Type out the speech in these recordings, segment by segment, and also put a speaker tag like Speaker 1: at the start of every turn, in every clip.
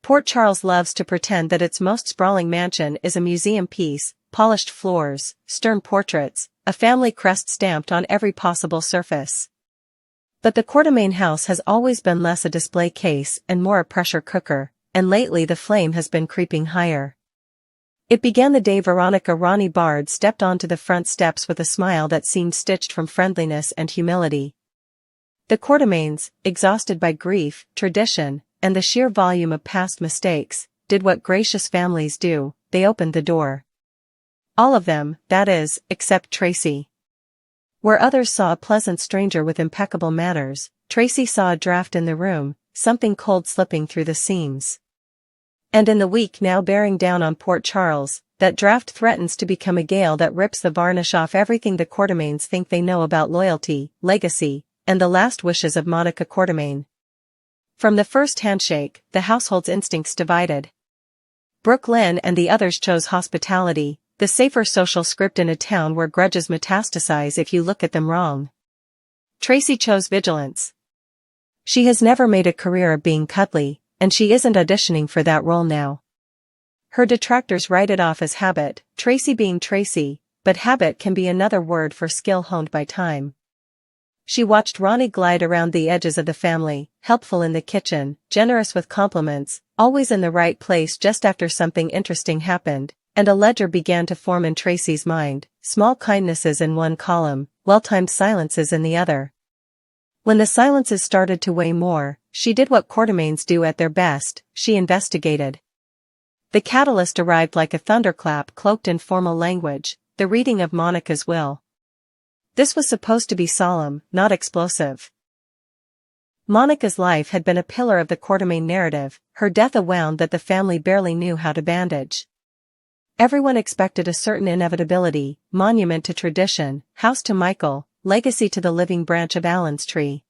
Speaker 1: Port Charles loves to pretend that its most sprawling mansion is a museum piece, polished floors, stern portraits, a family crest stamped on every possible surface. But the Quartermain house has always been less a display case and more a pressure cooker, and lately the flame has been creeping higher. It began the day Veronica Ronnie Bard stepped onto the front steps with a smile that seemed stitched from friendliness and humility. The Quartermains, exhausted by grief, tradition, and the sheer volume of past mistakes, did what gracious families do, they opened the door. All of them, that is, except Tracy. Where others saw a pleasant stranger with impeccable manners, Tracy saw a draft in the room, something cold slipping through the seams. And in the week now bearing down on Port Charles, that draft threatens to become a gale that rips the varnish off everything the Quartermains think they know about loyalty, legacy, and the last wishes of Monica Quartermain. From the first handshake, the household's instincts divided. Brooke Lynn and the others chose hospitality, the safer social script in a town where grudges metastasize if you look at them wrong. Tracy chose vigilance. She has never made a career of being cuddly, and she isn't auditioning for that role now. Her detractors write it off as habit, Tracy being Tracy, but habit can be another word for skill honed by time. She watched Ronnie glide around the edges of the family, helpful in the kitchen, generous with compliments, always in the right place just after something interesting happened, and a ledger began to form in Tracy's mind, small kindnesses in one column, well-timed silences in the other. When the silences started to weigh more, she did what Quartermains do at their best, she investigated. The catalyst arrived like a thunderclap cloaked in formal language, the reading of Monica's will. This was supposed to be solemn, not explosive. Monica's life had been a pillar of the Quartermain narrative, her death a wound that the family barely knew how to bandage. Everyone expected a certain inevitability, monument to tradition, house to Michael, legacy to the living branch of Allen's tree.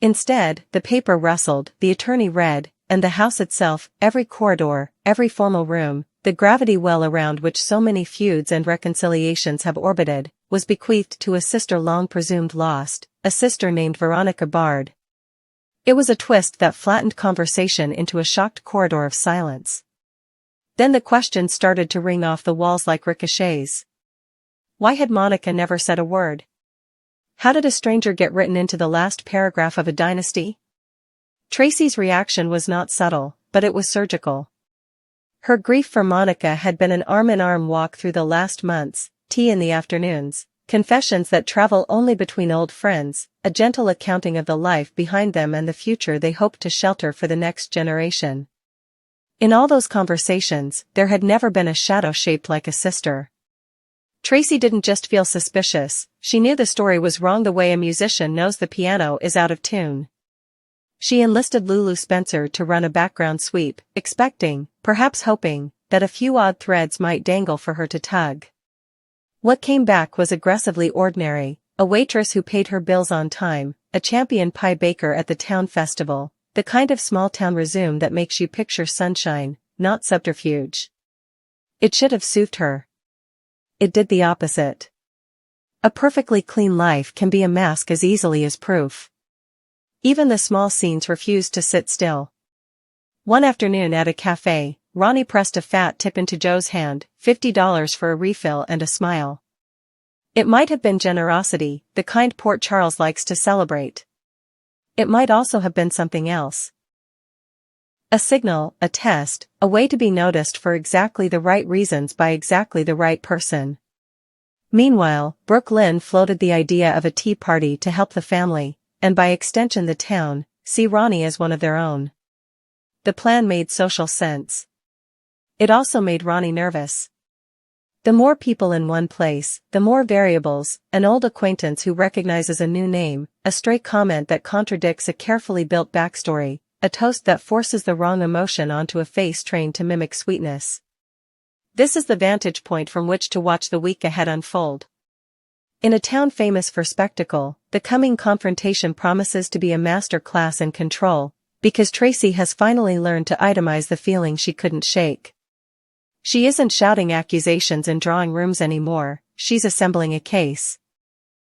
Speaker 1: Instead, the paper rustled, the attorney read, and the house itself, every corridor, every formal room, the gravity well around which so many feuds and reconciliations have orbited, was bequeathed to a sister long presumed lost, a sister named Veronica Bard. It was a twist that flattened conversation into a shocked corridor of silence. Then the questions started to ring off the walls like ricochets. Why had Monica never said a word? How did a stranger get written into the last paragraph of a dynasty? Tracy's reaction was not subtle, but it was surgical. Her grief for Monica had been an arm-in-arm walk through the last months, tea in the afternoons, confessions that travel only between old friends, a gentle accounting of the life behind them and the future they hoped to shelter for the next generation. In all those conversations, there had never been a shadow shaped like a sister. Tracy didn't just feel suspicious, she knew the story was wrong the way a musician knows the piano is out of tune. She enlisted Lulu Spencer to run a background sweep, expecting, perhaps hoping, that a few odd threads might dangle for her to tug. What came back was aggressively ordinary, a waitress who paid her bills on time, a champion pie baker at the town festival, the kind of small-town resume that makes you picture sunshine, not subterfuge. It should have soothed her. It did the opposite. A perfectly clean life can be a mask as easily as proof. Even the small scenes refused to sit still. One afternoon at a cafe, Ronnie pressed a fat tip into Joe's hand, $50 for a refill and a smile. It might have been generosity, the kind Port Charles likes to celebrate. It might also have been something else. A signal, a test, a way to be noticed for exactly the right reasons by exactly the right person. Meanwhile, Brooke Lynn floated the idea of a tea party to help the family, and by extension the town, see Ronnie as one of their own. The plan made social sense. It also made Ronnie nervous. The more people in one place, the more variables, an old acquaintance who recognizes a new name, a stray comment that contradicts a carefully built backstory, a toast that forces the wrong emotion onto a face trained to mimic sweetness. This is the vantage point from which to watch the week ahead unfold. In a town famous for spectacle, the coming confrontation promises to be a master class in control, because Tracy has finally learned to itemize the feeling she couldn't shake. She isn't shouting accusations in drawing rooms anymore, she's assembling a case.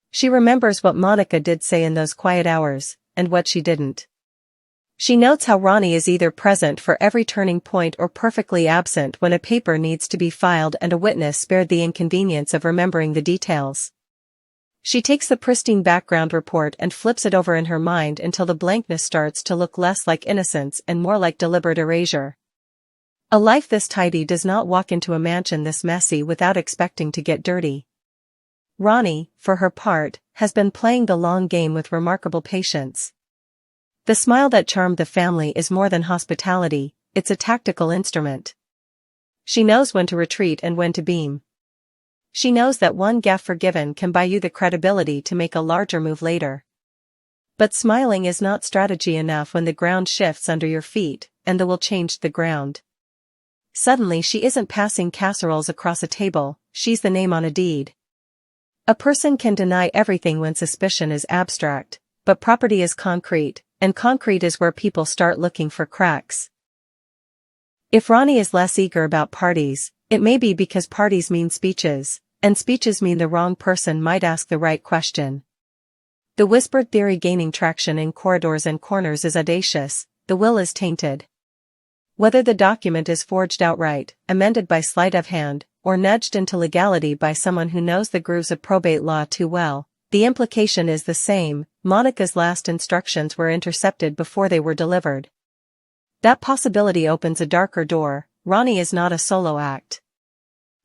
Speaker 1: She remembers what Monica did say in those quiet hours, and what she didn't. She notes how Ronnie is either present for every turning point or perfectly absent when a paper needs to be filed and a witness spared the inconvenience of remembering the details. She takes the pristine background report and flips it over in her mind until the blankness starts to look less like innocence and more like deliberate erasure. A life this tidy does not walk into a mansion this messy without expecting to get dirty. Ronnie, for her part, has been playing the long game with remarkable patience. The smile that charmed the family is more than hospitality, it's a tactical instrument. She knows when to retreat and when to beam. She knows that one gaffe forgiven can buy you the credibility to make a larger move later. But smiling is not strategy enough when the ground shifts under your feet, and the will changed the ground. Suddenly she isn't passing casseroles across a table, she's the name on a deed. A person can deny everything when suspicion is abstract, but property is concrete, and concrete is where people start looking for cracks. If Ronnie is less eager about parties, it may be because parties mean speeches, and speeches mean the wrong person might ask the right question. The whispered theory gaining traction in corridors and corners is audacious, the will is tainted. Whether the document is forged outright, amended by sleight of hand, or nudged into legality by someone who knows the grooves of probate law too well, the implication is the same: Monica's last instructions were intercepted before they were delivered. That possibility opens a darker door. Ronnie is not a solo act.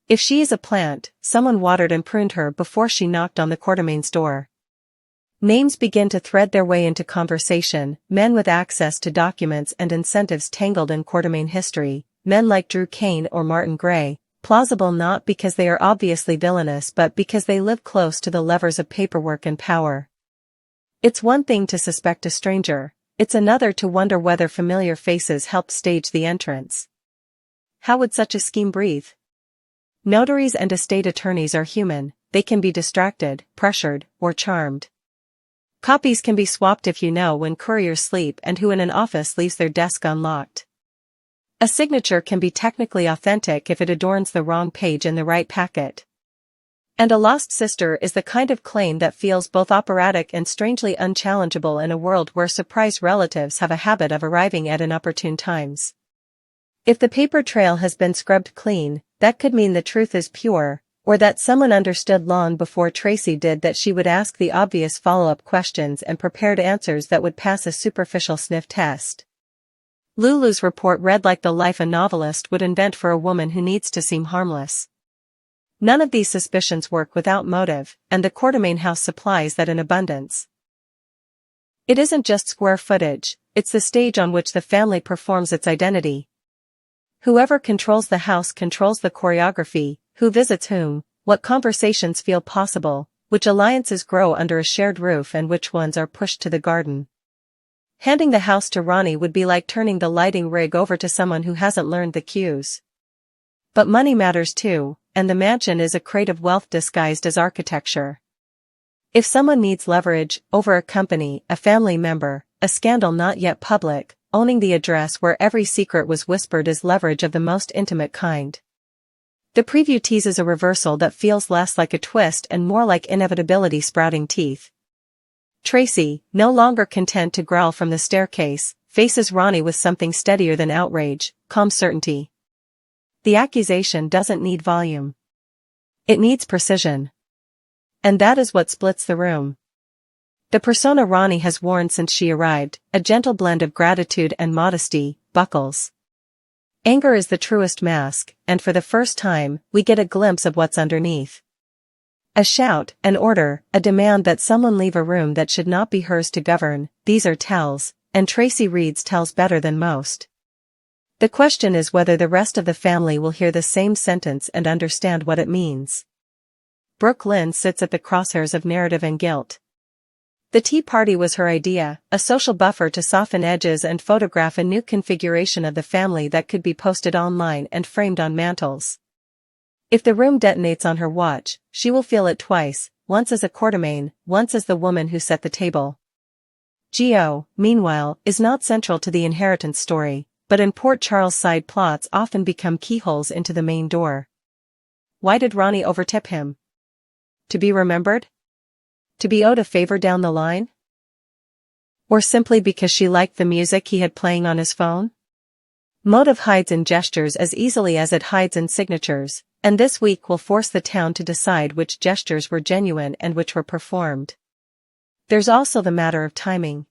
Speaker 1: If she is a plant, someone watered and pruned her before she knocked on the Quartermain's door. Names begin to thread their way into conversation, men with access to documents and incentives tangled in Quartermain history, men like Drew Kane or Martin Gray, plausible not because they are obviously villainous but because they live close to the levers of paperwork and power. It's one thing to suspect a stranger, it's another to wonder whether familiar faces helped stage the entrance. How would such a scheme breathe? Notaries and estate attorneys are human, they can be distracted, pressured, or charmed. Copies can be swapped if you know when couriers sleep and who in an office leaves their desk unlocked. A signature can be technically authentic if it adorns the wrong page in the right packet. And a lost sister is the kind of claim that feels both operatic and strangely unchallengeable in a world where surprise relatives have a habit of arriving at inopportune times. If the paper trail has been scrubbed clean, that could mean the truth is pure, or that someone understood long before Tracy did that she would ask the obvious follow-up questions and prepared answers that would pass a superficial sniff test. Lulu's report read like the life a novelist would invent for a woman who needs to seem harmless. None of these suspicions work without motive, and the Quartermain house supplies that in abundance. It isn't just square footage, it's the stage on which the family performs its identity. Whoever controls the house controls the choreography, who visits whom, what conversations feel possible, which alliances grow under a shared roof and which ones are pushed to the garden. Handing the house to Ronnie would be like turning the lighting rig over to someone who hasn't learned the cues. But money matters too, and the mansion is a crate of wealth disguised as architecture. If someone needs leverage over a company, a family member, a scandal not yet public, owning the address where every secret was whispered is leverage of the most intimate kind. The preview teases a reversal that feels less like a twist and more like inevitability sprouting teeth. Tracy, no longer content to growl from the staircase, faces Ronnie with something steadier than outrage, calm certainty. The accusation doesn't need volume. It needs precision. And that is what splits the room. The persona Ronnie has worn since she arrived, a gentle blend of gratitude and modesty, buckles. Anger is the truest mask, and for the first time, we get a glimpse of what's underneath. A shout, an order, a demand that someone leave a room that should not be hers to govern, these are tells, and Tracy reads tells better than most. The question is whether the rest of the family will hear the same sentence and understand what it means. Brooke Lynn sits at the crosshairs of narrative and guilt. The tea party was her idea, a social buffer to soften edges and photograph a new configuration of the family that could be posted online and framed on mantels. If the room detonates on her watch, she will feel it twice, once as a Quartermain, once as the woman who set the table. Gio, meanwhile, is not central to the inheritance story, but in Port Charles side plots often become keyholes into the main door. Why did Ronnie overtip him? To be remembered? To be owed a favor down the line? Or simply because she liked the music he had playing on his phone? Motive hides in gestures as easily as it hides in signatures, and this week will force the town to decide which gestures were genuine and which were performed. There's also the matter of timing.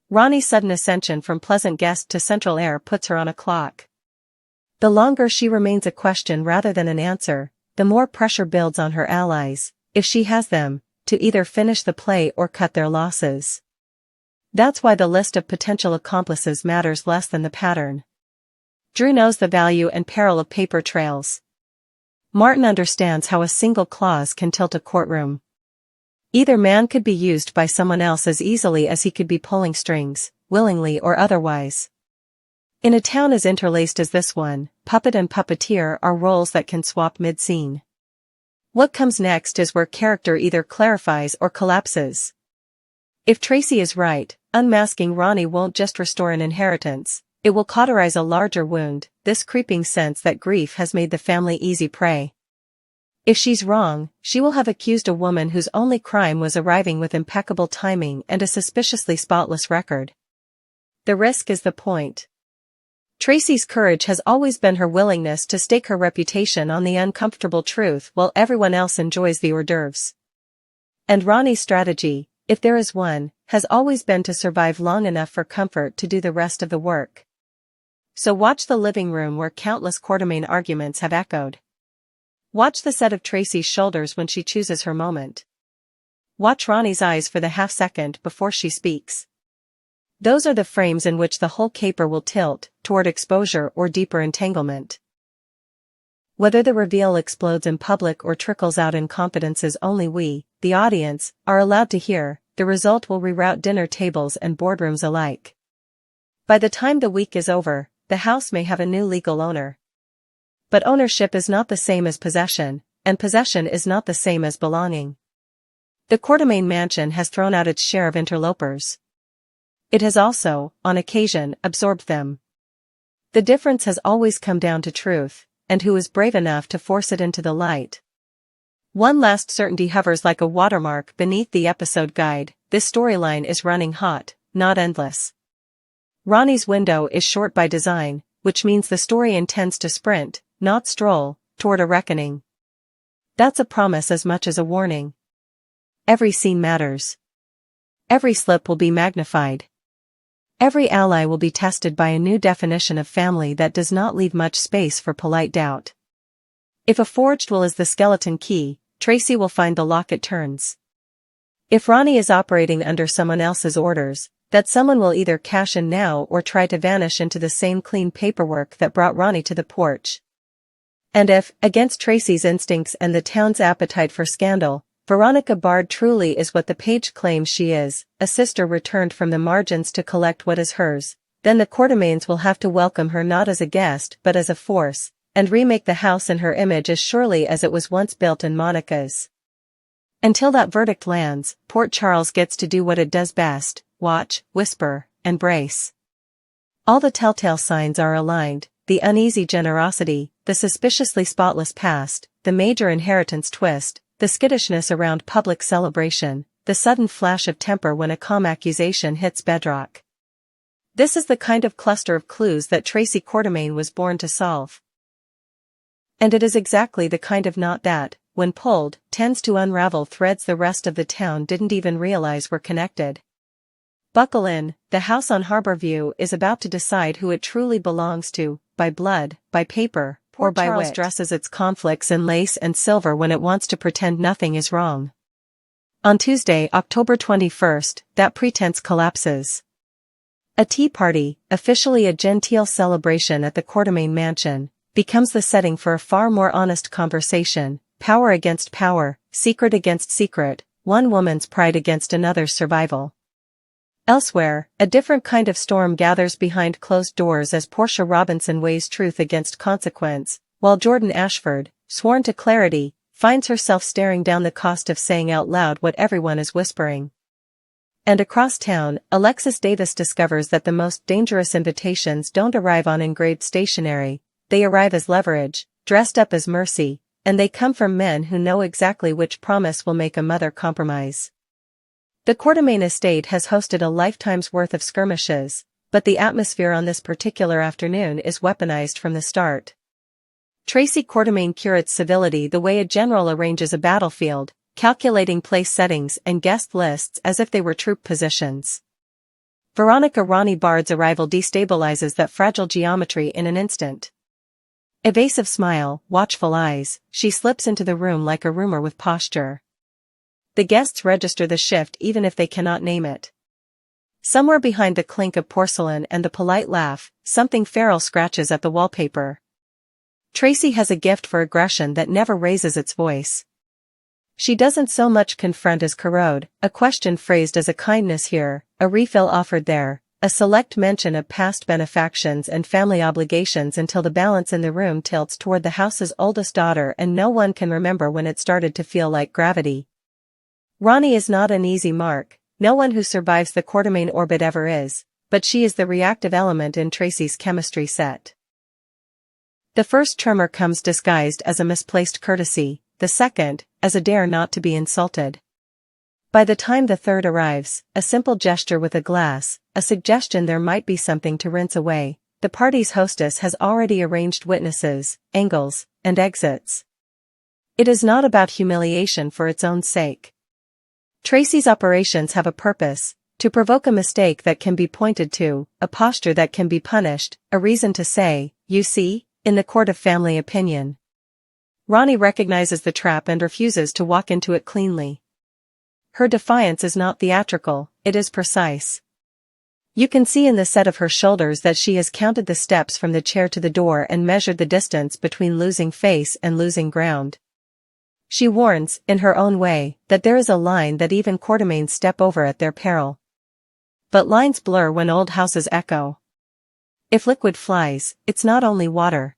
Speaker 1: Ronnie's sudden ascension from pleasant guest to central heir puts her on a clock. The longer she remains a question rather than an answer, the more pressure builds on her allies, if she has them, to either finish the play or cut their losses. That's why the list of potential accomplices matters less than the pattern. Drew knows the value and peril of paper trails. Martin understands how a single clause can tilt a courtroom. Either man could be used by someone else as easily as he could be pulling strings, willingly or otherwise. In a town as interlaced as this one, puppet and puppeteer are roles that can swap mid-scene. What comes next is where character either clarifies or collapses. If Tracy is right, unmasking Ronnie won't just restore an inheritance, it will cauterize a larger wound, this creeping sense that grief has made the family easy prey. If she's wrong, she will have accused a woman whose only crime was arriving with impeccable timing and a suspiciously spotless record. The risk is the point. Tracy's courage has always been her willingness to stake her reputation on the uncomfortable truth while everyone else enjoys the hors d'oeuvres. And Ronnie's strategy, if there is one, has always been to survive long enough for comfort to do the rest of the work. So watch the living room where countless Quartermaine arguments have echoed. Watch the set of Tracy's shoulders when she chooses her moment. Watch Ronnie's eyes for the half-second before she speaks. Those are the frames in which the whole caper will tilt, toward exposure or deeper entanglement. Whether the reveal explodes in public or trickles out in confidences only we, the audience, are allowed to hear, the result will reroute dinner tables and boardrooms alike. By the time the week is over, the house may have a new legal owner. But ownership is not the same as possession, and possession is not the same as belonging. The Quartermaine mansion has thrown out its share of interlopers. It has also, on occasion, absorbed them. The difference has always come down to truth, and who is brave enough to force it into the light. One last certainty hovers like a watermark beneath the episode guide: this storyline is running hot, not endless. Ronnie's window is short by design, which means the story intends to sprint, not stroll, toward a reckoning. That's a promise as much as a warning. Every scene matters. Every slip will be magnified. Every ally will be tested by a new definition of family that does not leave much space for polite doubt. If a forged will is the skeleton key, Tracy will find the lock it turns. If Ronnie is operating under someone else's orders, that someone will either cash in now or try to vanish into the same clean paperwork that brought Ronnie to the porch. And if, against Tracy's instincts and the town's appetite for scandal, Veronica Bard truly is what the page claims she is, a sister returned from the margins to collect what is hers, then the Quartermaines will have to welcome her not as a guest but as a force, and remake the house in her image as surely as it was once built in Monica's. Until that verdict lands, Port Charles gets to do what it does best: watch, whisper, and brace. All the telltale signs are aligned: the uneasy generosity, the suspiciously spotless past, the major inheritance twist, the skittishness around public celebration, the sudden flash of temper when a calm accusation hits bedrock. This is the kind of cluster of clues that Tracy Quartermaine was born to solve. And it is exactly the kind of knot that, when pulled, tends to unravel threads the rest of the town didn't even realize were connected. Buckle in, the house on Harborview is about to decide who it truly belongs to, by blood, by paper, or by Charles wit. Dresses its conflicts in lace and silver when it wants to pretend nothing is wrong. On Tuesday, October 21st, that pretense collapses. A tea party, officially a genteel celebration at the Quartermaine mansion, becomes the setting for a far more honest conversation: power against power, secret against secret, one woman's pride against another's survival. Elsewhere, a different kind of storm gathers behind closed doors as Portia Robinson weighs truth against consequence, while Jordan Ashford, sworn to clarity, finds herself staring down the cost of saying out loud what everyone is whispering. And across town, Alexis Davis discovers that the most dangerous invitations don't arrive on engraved stationery, they arrive as leverage, dressed up as mercy, and they come from men who know exactly which promise will make a mother compromise. The Quartermain estate has hosted a lifetime's worth of skirmishes, but the atmosphere on this particular afternoon is weaponized from the start. Tracy Quartermain curates civility the way a general arranges a battlefield, calculating place settings and guest lists as if they were troop positions. Veronica Ronnie Bard's arrival destabilizes that fragile geometry in an instant. Evasive smile, watchful eyes, she slips into the room like a roomer with posture. The guests register the shift even if they cannot name it. Somewhere behind the clink of porcelain and the polite laugh, something feral scratches at the wallpaper. Tracy has a gift for aggression that never raises its voice. She doesn't so much confront as corrode, a question phrased as a kindness here, a refill offered there, a select mention of past benefactions and family obligations until the balance in the room tilts toward the house's oldest daughter and no one can remember when it started to feel like gravity. Ronnie is not an easy mark, no one who survives the Quartermain orbit ever is, but she is the reactive element in Tracy's chemistry set. The first tremor comes disguised as a misplaced courtesy, the second, as a dare not to be insulted. By the time the third arrives, a simple gesture with a glass, a suggestion there might be something to rinse away, the party's hostess has already arranged witnesses, angles, and exits. It is not about humiliation for its own sake. Tracy's operations have a purpose, to provoke a mistake that can be pointed to, a posture that can be punished, a reason to say, you see, in the court of family opinion. Ronnie recognizes the trap and refuses to walk into it cleanly. Her defiance is not theatrical, it is precise. You can see in the set of her shoulders that she has counted the steps from the chair to the door and measured the distance between losing face and losing ground. She warns, in her own way, that there is a line that even Quartermains step over at their peril. But lines blur when old houses echo. If liquid flies, it's not only water.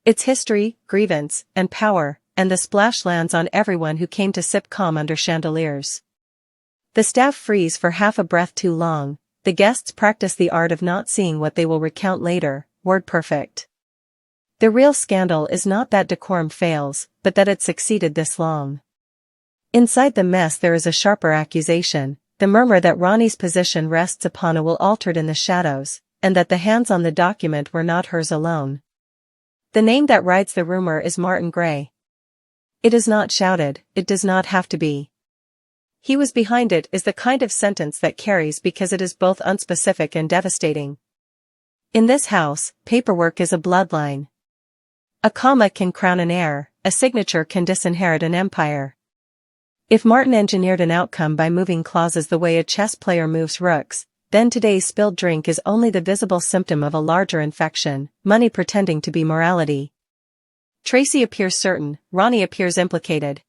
Speaker 1: It's history, grievance, and power, and the splash lands on everyone who came to sip calm under chandeliers. The staff freeze for half a breath too long, the guests practice the art of not seeing what they will recount later, word perfect. The real scandal is not that decorum fails, but that it succeeded this long. Inside the mess there is a sharper accusation, the murmur that Ronnie's position rests upon a will altered in the shadows, and that the hands on the document were not hers alone. The name that rides the rumor is Martin Gray. It is not shouted, it does not have to be. He was behind it is the kind of sentence that carries because it is both unspecific and devastating. In this house, paperwork is a bloodline. A comma can crown an heir, a signature can disinherit an empire. If Martin engineered an outcome by moving clauses the way a chess player moves rooks, then today's spilled drink is only the visible symptom of a larger infection, money pretending to be morality. Tracy appears certain, Ronnie appears implicated.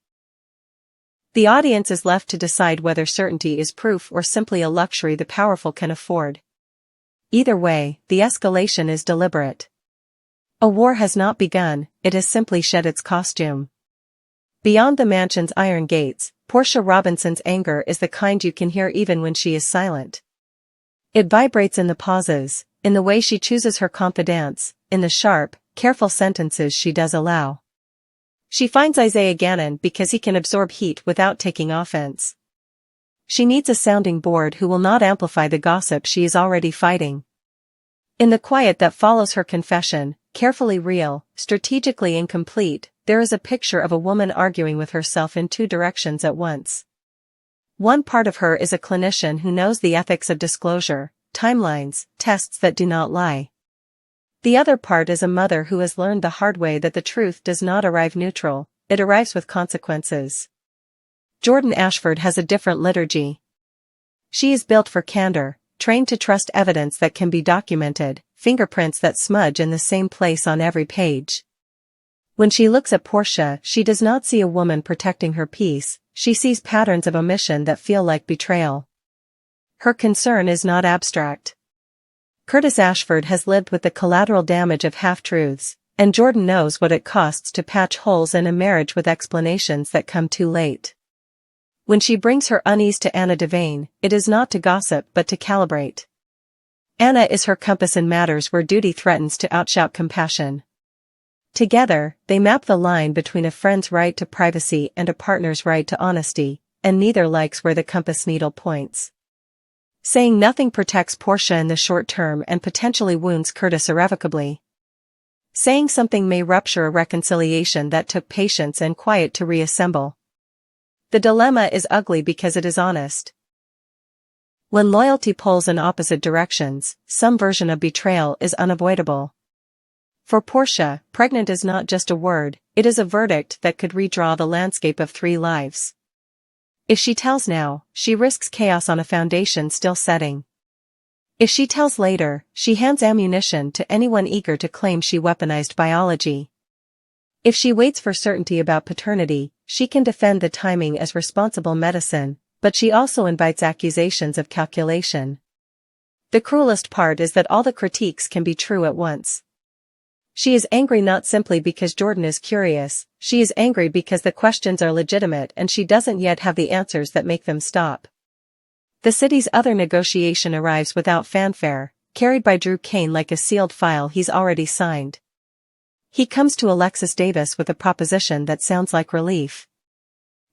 Speaker 1: The audience is left to decide whether certainty is proof or simply a luxury the powerful can afford. Either way, the escalation is deliberate. A war has not begun, it has simply shed its costume. Beyond the mansion's iron gates, Portia Robinson's anger is the kind you can hear even when she is silent. It vibrates in the pauses, in the way she chooses her confidants, in the sharp, careful sentences she does allow. She finds Isaiah Gannon because he can absorb heat without taking offense. She needs a sounding board who will not amplify the gossip she is already fighting. In the quiet that follows her confession, carefully real, strategically incomplete, there is a picture of a woman arguing with herself in two directions at once. One part of her is a clinician who knows the ethics of disclosure, timelines, tests that do not lie. The other part is a mother who has learned the hard way that the truth does not arrive neutral, it arrives with consequences. Jordan Ashford has a different liturgy. She is built for candor, trained to trust evidence that can be documented, fingerprints that smudge in the same place on every page. When she looks at Portia, she does not see a woman protecting her peace, she sees patterns of omission that feel like betrayal. Her concern is not abstract. Curtis Ashford has lived with the collateral damage of half-truths, and Jordan knows what it costs to patch holes in a marriage with explanations that come too late. When she brings her unease to Anna Devane, it is not to gossip but to calibrate. Anna is her compass in matters where duty threatens to outshout compassion. Together, they map the line between a friend's right to privacy and a partner's right to honesty, and neither likes where the compass needle points. Saying nothing protects Portia in the short term and potentially wounds Curtis irrevocably. Saying something may rupture a reconciliation that took patience and quiet to reassemble. The dilemma is ugly because it is honest. When loyalty pulls in opposite directions, some version of betrayal is unavoidable. For Portia, pregnant is not just a word, it is a verdict that could redraw the landscape of 3 lives. If she tells now, she risks chaos on a foundation still setting. If she tells later, she hands ammunition to anyone eager to claim she weaponized biology. If she waits for certainty about paternity, she can defend the timing as responsible medicine, but she also invites accusations of calculation. The cruelest part is that all the critiques can be true at once. She is angry not simply because Jordan is curious, she is angry because the questions are legitimate and she doesn't yet have the answers that make them stop. The city's other negotiation arrives without fanfare, carried by Drew Kane like a sealed file he's already signed. He comes to Alexis Davis with a proposition that sounds like relief.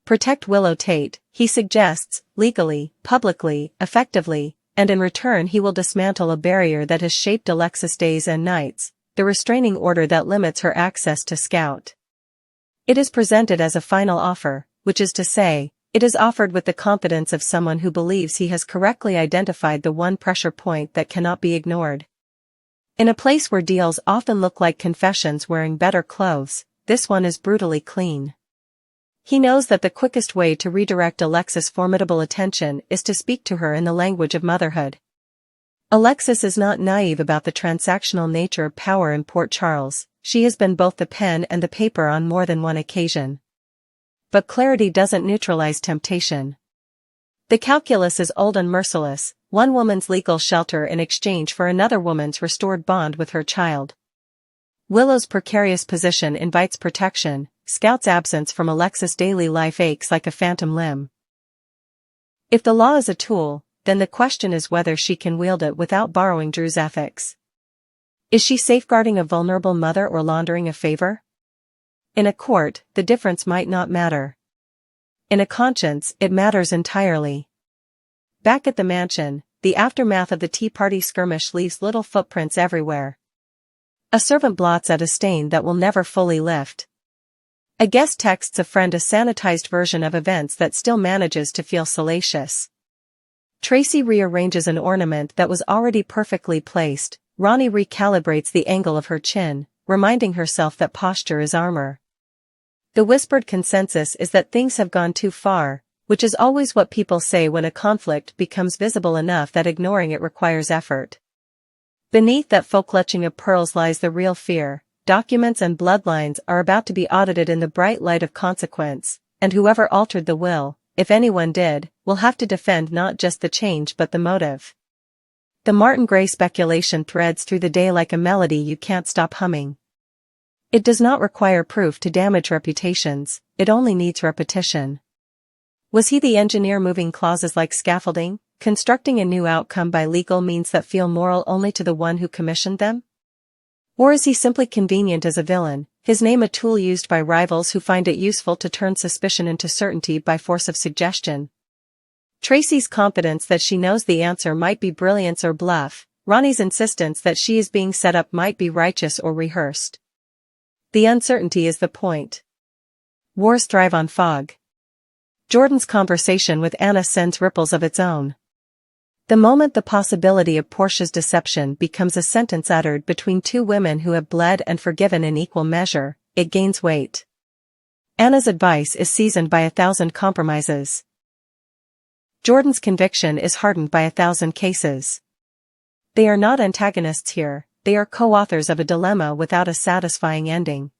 Speaker 1: Protect Willow Tate, he suggests, legally, publicly, effectively, and in return he will dismantle a barrier that has shaped Alexis' days and nights, the restraining order that limits her access to Scout. It is presented as a final offer, which is to say, it is offered with the confidence of someone who believes he has correctly identified the one pressure point that cannot be ignored. In a place where deals often look like confessions wearing better clothes, this one is brutally clean. He knows that the quickest way to redirect Alexis' formidable attention is to speak to her in the language of motherhood. Alexis is not naive about the transactional nature of power in Port Charles, she has been both the pen and the paper on more than one occasion. But clarity doesn't neutralize temptation. The calculus is old and merciless, one woman's legal shelter in exchange for another woman's restored bond with her child. Willow's precarious position invites protection, Scout's absence from Alexis' daily life aches like a phantom limb. If the law is a tool, then the question is whether she can wield it without borrowing Drew's ethics. Is she safeguarding a vulnerable mother or laundering a favor? In a court, the difference might not matter. In a conscience, it matters entirely. Back at the mansion, the aftermath of the Tea Party skirmish leaves little footprints everywhere. A servant blots out a stain that will never fully lift. A guest texts a friend a sanitized version of events that still manages to feel salacious. Tracy rearranges an ornament that was already perfectly placed. Ronnie recalibrates the angle of her chin, reminding herself that posture is armor. The whispered consensus is that things have gone too far, which is always what people say when a conflict becomes visible enough that ignoring it requires effort. Beneath that faux clutching of pearls lies the real fear. Documents and bloodlines are about to be audited in the bright light of consequence, and whoever altered the will, if anyone did, will have to defend not just the change but the motive. The Martin Gray speculation threads through the day like a melody you can't stop humming. It does not require proof to damage reputations, it only needs repetition. Was he the engineer moving clauses like scaffolding, constructing a new outcome by legal means that feel moral only to the one who commissioned them? Or is he simply convenient as a villain, his name a tool used by rivals who find it useful to turn suspicion into certainty by force of suggestion? Tracy's confidence that she knows the answer might be brilliance or bluff, Ronnie's insistence that she is being set up might be righteous or rehearsed. The uncertainty is the point. Wars thrive on fog. Jordan's conversation with Anna sends ripples of its own. The moment the possibility of Portia's deception becomes a sentence uttered between two women who have bled and forgiven in equal measure, it gains weight. Anna's advice is seasoned by 1,000 compromises. Jordan's conviction is hardened by 1,000 cases. They are not antagonists here, they are co-authors of a dilemma without a satisfying ending.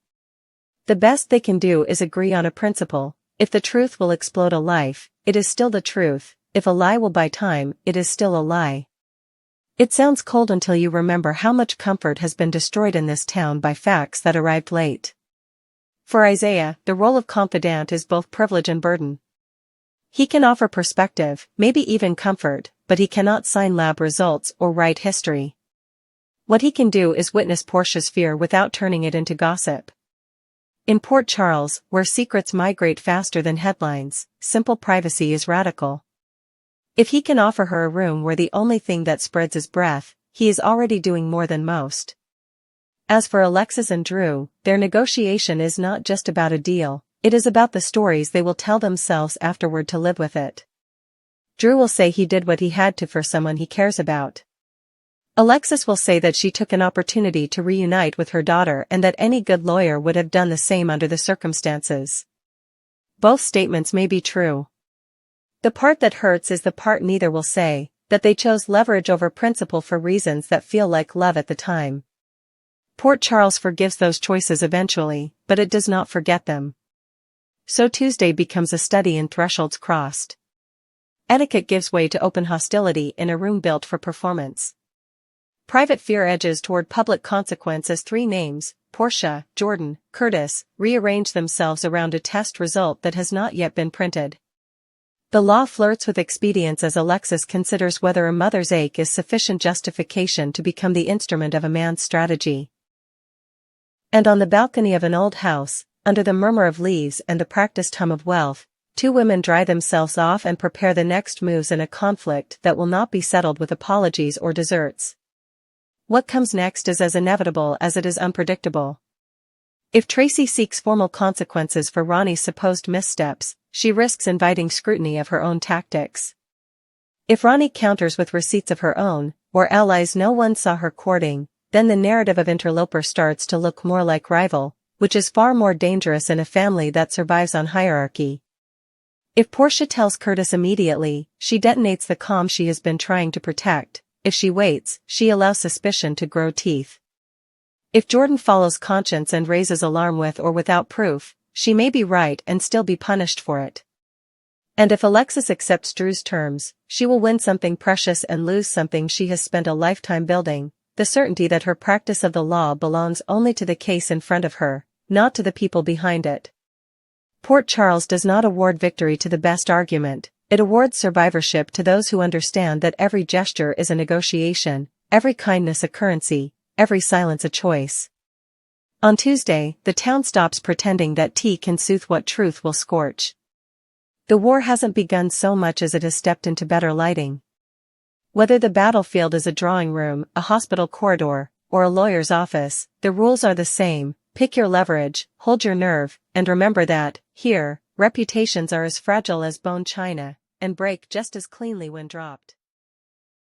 Speaker 1: The best they can do is agree on a principle: if the truth will explode a life, it is still the truth. If a lie will buy time, it is still a lie. It sounds cold until you remember how much comfort has been destroyed in this town by facts that arrived late. For Isaiah, the role of confidant is both privilege and burden. He can offer perspective, maybe even comfort, but he cannot sign lab results or write history. What he can do is witness Portia's fear without turning it into gossip. In Port Charles, where secrets migrate faster than headlines, simple privacy is radical. If he can offer her a room where the only thing that spreads is breath, he is already doing more than most. As for Alexis and Drew, their negotiation is not just about a deal, it is about the stories they will tell themselves afterward to live with it. Drew will say he did what he had to for someone he cares about. Alexis will say that she took an opportunity to reunite with her daughter and that any good lawyer would have done the same under the circumstances. Both statements may be true. The part that hurts is the part neither will say, that they chose leverage over principle for reasons that feel like love at the time. Port Charles forgives those choices eventually, but it does not forget them. So Tuesday becomes a study in thresholds crossed. Etiquette gives way to open hostility in a room built for performance. Private fear edges toward public consequence as three names, Portia, Jordan, Curtis, rearrange themselves around a test result that has not yet been printed. The law flirts with expedience as Alexis considers whether a mother's ache is sufficient justification to become the instrument of a man's strategy. And on the balcony of an old house, under the murmur of leaves and the practiced hum of wealth, two women dry themselves off and prepare the next moves in a conflict that will not be settled with apologies or desserts. What comes next is as inevitable as it is unpredictable. If Tracy seeks formal consequences for Ronnie's supposed missteps, she risks inviting scrutiny of her own tactics. If Ronnie counters with receipts of her own, or allies no one saw her courting, then the narrative of interloper starts to look more like rival, which is far more dangerous in a family that survives on hierarchy. If Portia tells Curtis immediately, she detonates the calm she has been trying to protect. If she waits, she allows suspicion to grow teeth. If Jordan follows conscience and raises alarm with or without proof, she may be right and still be punished for it. And if Alexis accepts Drew's terms, she will win something precious and lose something she has spent a lifetime building, the certainty that her practice of the law belongs only to the case in front of her, not to the people behind it. Port Charles does not award victory to the best argument, it awards survivorship to those who understand that every gesture is a negotiation, every kindness a currency, every silence a choice. On Tuesday, the town stops pretending that tea can soothe what truth will scorch. The war hasn't begun so much as it has stepped into better lighting. Whether the battlefield is a drawing room, a hospital corridor, or a lawyer's office, the rules are the same: pick your leverage, hold your nerve, and remember that, here, reputations are as fragile as bone china, and break just as cleanly when dropped.